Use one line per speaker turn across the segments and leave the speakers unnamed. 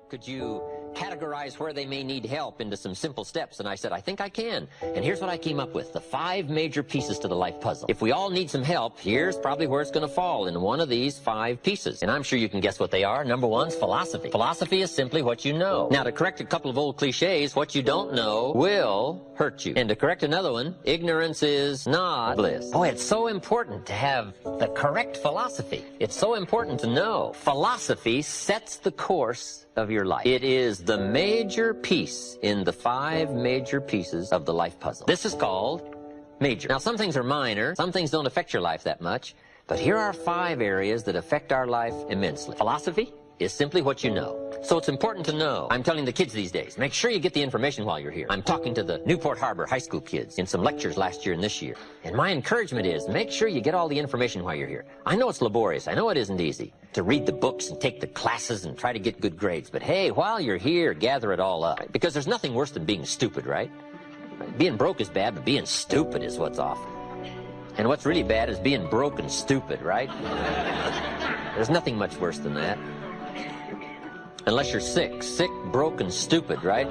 Could you categorize where they may need help into some simple steps? And I said, I think I can. And here's what I came up with, the 5 major pieces to the life puzzle. If we all need some help, here's probably where it's going to fall, in one of these 5 pieces. And I'm sure you can guess what they are. Number 1's philosophy. Philosophy is simply what you know. Now, to correct a couple of old cliches, what you don't know will hurt you. And to correct another one, ignorance is not bliss. Boy, it's so important to have the correct philosophy. It's so important to know. Philosophy sets the course of your life. It is the major piece in the 5 major pieces of the life puzzle. This is called major. Now, some things are minor. Some things don't affect your life that much. But here are 5 areas that affect our life immensely. Philosophy is simply what you know. So it's important to know. I'm telling the kids these days, make sure you get the information while you're here. I'm talking to the Newport Harbor high school kids in some lectures last year and this year. And my encouragement is, make sure you get all the information while you're here. I know it's laborious. I know it isn't easy to read the books and take the classes and try to get good grades. But hey, while you're here, gather it all up. Because there's nothing worse than being stupid, right? Being broke is bad, but being stupid is what's awful. And what's really bad is being broke and stupid, right? There's nothing much worse than that. Unless you're sick, broke, and stupid, right?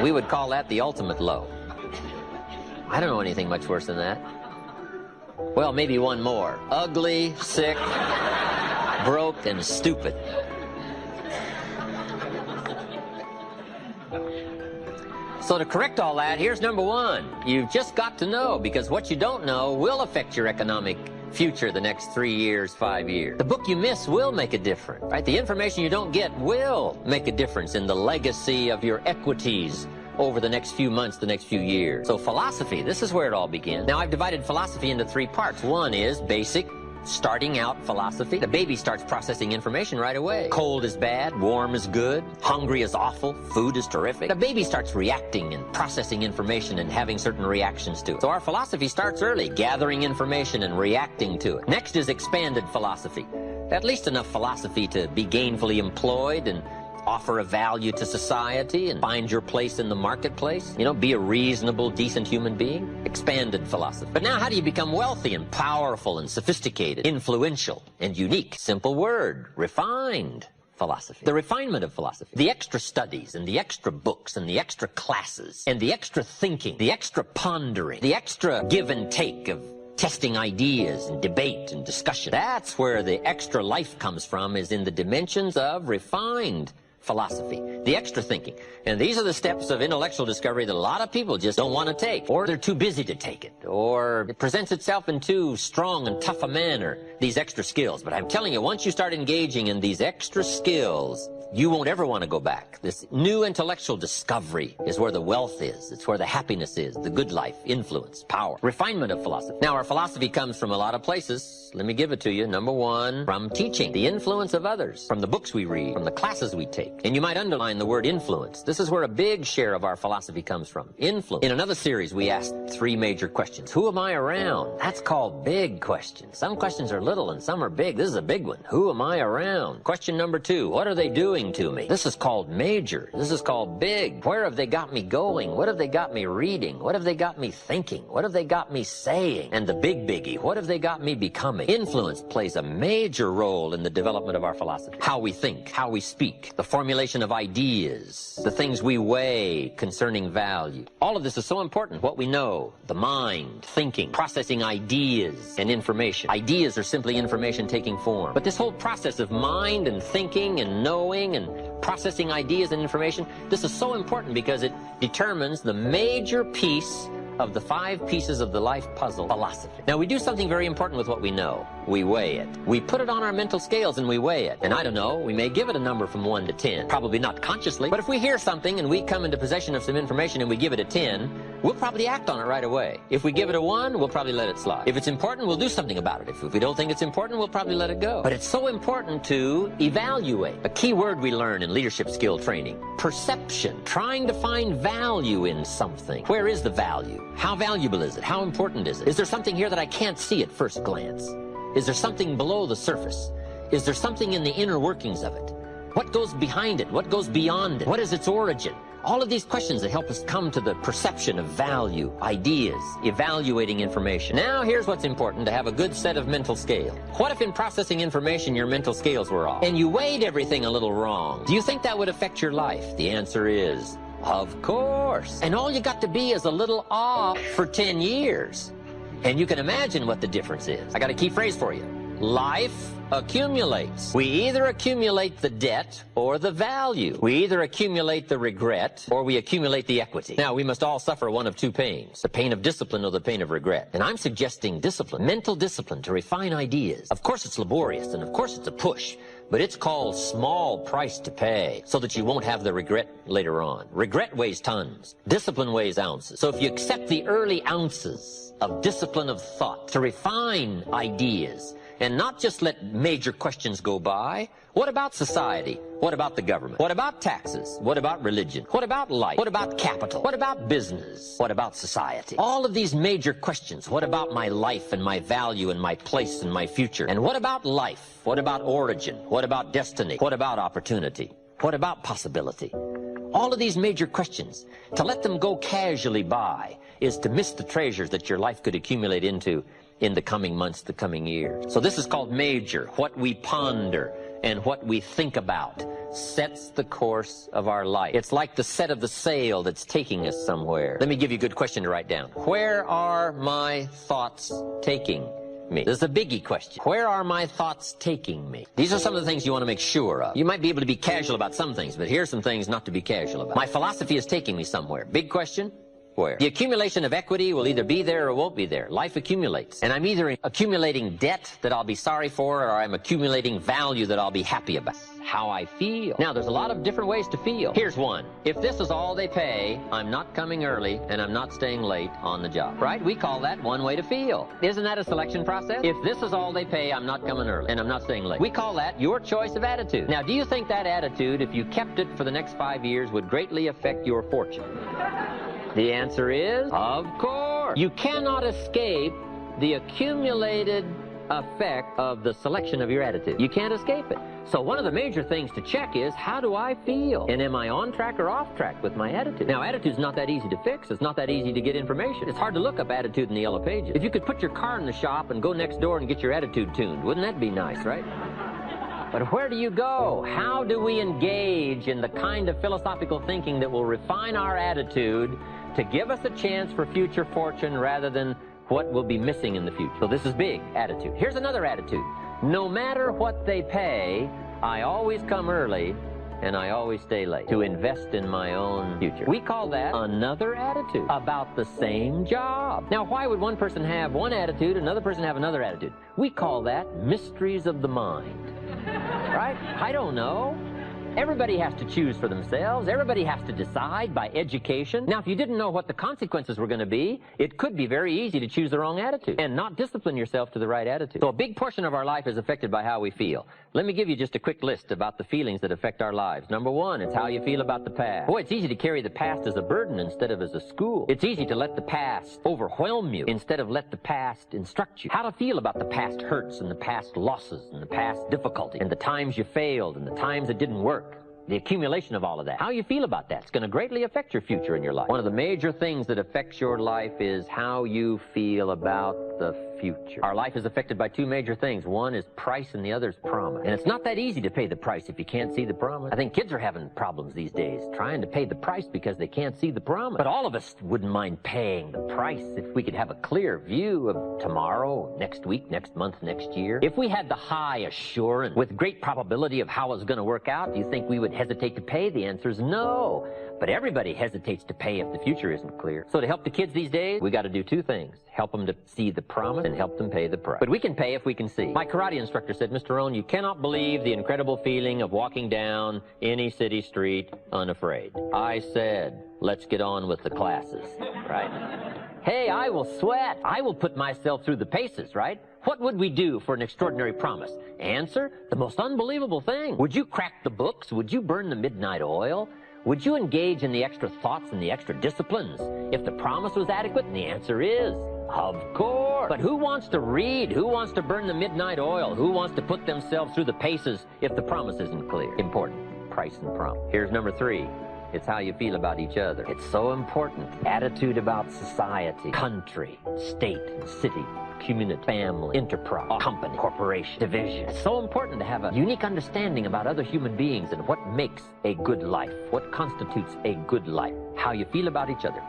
We would call that the ultimate low. I don't know anything much worse than that. Well, maybe one more. Ugly, sick, broke, and stupid. So to correct all that, here's number 1. You've just got to know, because what you don't know will affect your economic future the next 3 years, 5 years. The book you miss will make a difference, right? The information you don't get will make a difference in the legacy of your equities over the next few months, the next few years. So philosophy, this is where it all begins. Now, I've divided philosophy into 3 parts. One is basic, starting out philosophy. The baby starts processing information right away. Cold is bad, warm is good, hungry is awful, food is terrific. The baby starts reacting and processing information and having certain reactions to it. So our philosophy starts early, gathering information and reacting to it. Next is expanded philosophy. At least enough philosophy to be gainfully employed and offer a value to society and find your place in the marketplace. You know, be a reasonable, decent human being. Expanded philosophy. But now, how do you become wealthy and powerful and sophisticated, influential and unique? Simple word, refined philosophy. The refinement of philosophy. The extra studies and the extra books and the extra classes and the extra thinking, the extra pondering, the extra give and take of testing ideas and debate and discussion. That's where the extra life comes from, is in the dimensions of refined philosophy, the extra thinking. And these are the steps of intellectual discovery that a lot of people just don't want to take, or they're too busy to take it, or it presents itself in too strong and tough a manner, these extra skills. But I'm telling you, once you start engaging in these extra skills, you won't ever want to go back. This new intellectual discovery is where the wealth is. It's where the happiness is, the good life, influence, power, refinement of philosophy. Now, our philosophy comes from a lot of places. Let me give it to you. Number 1, from teaching, the influence of others, from the books we read, from the classes we take. And you might underline the word influence. This is where a big share of our philosophy comes from. Influence. In another series, we asked 3 major questions. Who am I around? That's called big questions. Some questions are little and some are big. This is a big one. Who am I around? Question number 2, what are they doing to me? This is called major. This is called big. Where have they got me going? What have they got me reading? What have they got me thinking? What have they got me saying? And the big biggie, what have they got me becoming? Influence plays a major role in the development of our philosophy. How we think, how we speak, the formulation of ideas, the things we weigh concerning value. All of this is so important. What we know, the mind, thinking, processing ideas and information. Ideas are simply information taking form. But this whole process of mind and thinking and knowing and processing ideas and information, this is so important because it determines the major piece of the 5 pieces of the life puzzle, philosophy. Now, we do something very important with what we know. We weigh it. We put it on our mental scales and we weigh it. And I don't know, we may give it a number from 1 to 10. Probably not consciously. But if we hear something and we come into possession of some information and we give it a 10, we'll probably act on it right away. If we give it a 1, we'll probably let it slide. If it's important, we'll do something about it. If we don't think it's important, we'll probably let it go. But it's so important to evaluate. A key word we learn in leadership skill training. Perception. Trying to find value in something. Where is the value? How valuable is it? How important is it? Is there something here that I can't see at first glance? Is there something below the surface? Is there something in the inner workings of it? What goes behind it? What goes beyond it? What is its origin? All of these questions that help us come to the perception of value, ideas, evaluating information. Now, here's what's important: to have a good set of mental scales. What if in processing information your mental scales were off, and you weighed everything a little wrong? Do you think that would affect your life? The answer is, of course. And all you got to be is a little off for 10 years. And you can imagine what the difference is. I got a key phrase for you. Life accumulates. We either accumulate the debt or the value. We either accumulate the regret or we accumulate the equity. Now, we must all suffer one of two pains: the pain of discipline or the pain of regret. And I'm suggesting discipline, mental discipline, to refine ideas. Of course it's laborious, and of course it's a push, but it's called small price to pay, so that you won't have the regret later on. Regret weighs tons. Discipline weighs ounces. So if you accept the early ounces of discipline of thought to refine ideas, and not just let major questions go by. What about society? What about the government? What about taxes? What about religion? What about life? What about capital? What about business? What about society? All of these major questions. What about my life and my value and my place and my future? And what about life? What about origin? What about destiny? What about opportunity? What about possibility? All of these major questions, to let them go casually by is to miss the treasures that your life could accumulate into in the coming months, the coming years. So this is called major. What we ponder and what we think about sets the course of our life. It's like the set of the sail that's taking us somewhere. Let me give you a good question to write down. Where are my thoughts taking me? This is a biggie question. Where are my thoughts taking me? These are some of the things you want to make sure of. You might be able to be casual about some things, but here's some things not to be casual about. My philosophy is taking me somewhere. Big question. Where? The accumulation of equity will either be there or won't be there. Life accumulates. And I'm either accumulating debt that I'll be sorry for, or I'm accumulating value that I'll be happy about. How I feel. Now, there's a lot of different ways to feel. Here's one. If this is all they pay, I'm not coming early and I'm not staying late on the job. Right? We call that one way to feel. Isn't that a selection process? If this is all they pay, I'm not coming early and I'm not staying late. We call that your choice of attitude. Now, do you think that attitude, if you kept it for the next 5 years, would greatly affect your fortune? The answer is, of course. You cannot escape the accumulated effect of the selection of your attitude. You can't escape it. So one of the major things to check is, how do I feel? And am I on track or off track with my attitude? Now, attitude's not that easy to fix. It's not that easy to get information. It's hard to look up attitude in the yellow pages. If you could put your car in the shop and go next door and get your attitude tuned, wouldn't that be nice, right? But where do you go? How do we engage in the kind of philosophical thinking that will refine our attitude to give us a chance for future fortune rather than what will be missing in the future? So this is big, attitude. Here's another attitude. No matter what they pay, I always come early and I always stay late to invest in my own future. We call that another attitude about the same job. Now, why would one person have one attitude, another person have another attitude? We call that mysteries of the mind. Right? I don't know. Everybody has to choose for themselves. Everybody has to decide by education. Now, if you didn't know what the consequences were going to be, it could be very easy to choose the wrong attitude and not discipline yourself to the right attitude. So a big portion of our life is affected by how we feel. Let me give you just a quick list about the feelings that affect our lives. Number one, it's how you feel about the past. Boy, it's easy to carry the past as a burden instead of as a school. It's easy to let the past overwhelm you instead of let the past instruct you. How to feel about the past hurts and the past losses and the past difficulties and the times you failed and the times it didn't work. The accumulation of all of that. How you feel about that is going to greatly affect your future in your life. One of the major things that affects your life is how you feel about the future. Our life is affected by two major things. One is price and the other is promise. And it's not that easy to pay the price if you can't see the promise. I think kids are having problems these days trying to pay the price because they can't see the promise. But all of us wouldn't mind paying the price if we could have a clear view of tomorrow, next week, next month, next year. If we had the high assurance with great probability of how it's going to work out, do you think we would hesitate to pay? The answer is no. But everybody hesitates to pay if the future isn't clear. So to help the kids these days, we got to do two things. Help them to see the promise and help them pay the price. But we can pay if we can see. My karate instructor said, Mr. Rohn, you cannot believe the incredible feeling of walking down any city street unafraid. I said, let's get on with the classes, right? Hey, I will sweat. I will put myself through the paces, right? What would we do for an extraordinary promise? Answer, the most unbelievable thing. Would you crack the books? Would you burn the midnight oil? Would you engage in the extra thoughts and the extra disciplines if the promise was adequate? And the answer is, of course. But who wants to read? Who wants to burn the midnight oil? Who wants to put themselves through the paces if the promise isn't clear? Important. Price and promise. Here's number three. It's how you feel about each other. It's so important. Attitude about society, country, state, city, community, family, enterprise, company, corporation, division. It's so important to have a unique understanding about other human beings and what makes a good life, what constitutes a good life, how you feel about each other.